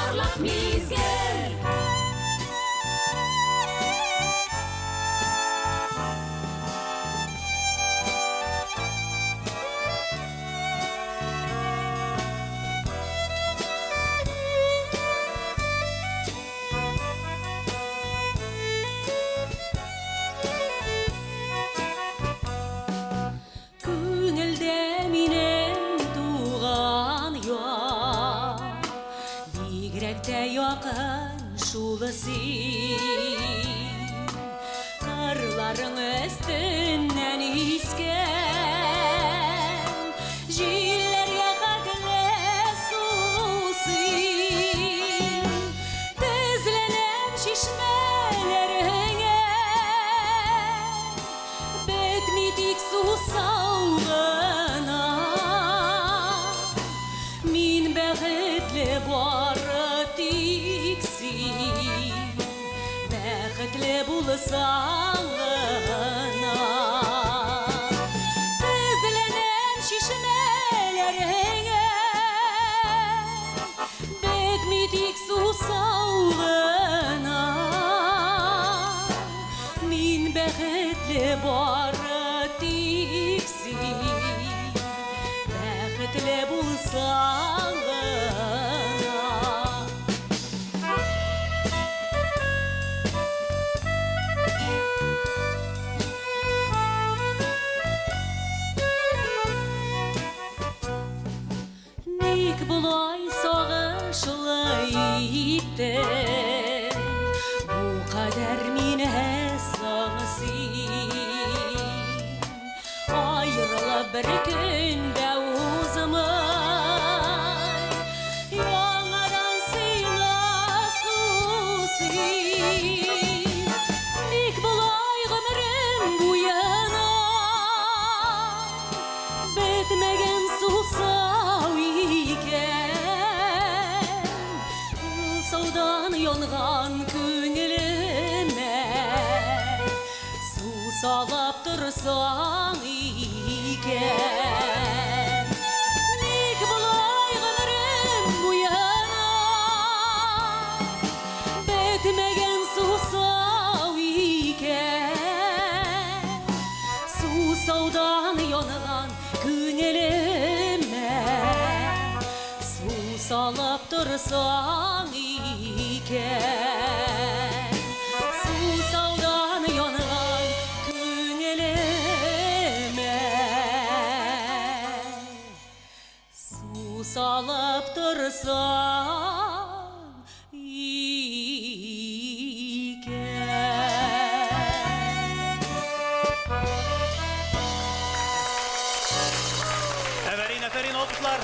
барлық мезгіл. Бигрәктә якын шулы син, кырларың өстеннән искән, җилләргә хәтле сусин. Тезләнәм чишмәләреңә, бетми тик сусау гына. Мин бәхетле бары тик син, бәхетле булсаң гына. Тезләнәм чишмәләреңә, бетми тик сусау гына. Мин бәхетле бары тик син, бәхетле булсаң гына. Ник болай сагышлы иттең, бу кадәр мине соңсин? Аерылып бер көндә узмый, яңадан сиңа сусин. Ник болай гомерем буена, бетмәгән сусау икән. Саудан янган күңелемә су салып торсаң икән. Ник болай гомерем буена, бетмәгән сусау икән. Су саудан янган күңелемә су салып торсаң икән. Су саудан янган күңелемә су салып торсаң икән. Әфәрин, алкышлар.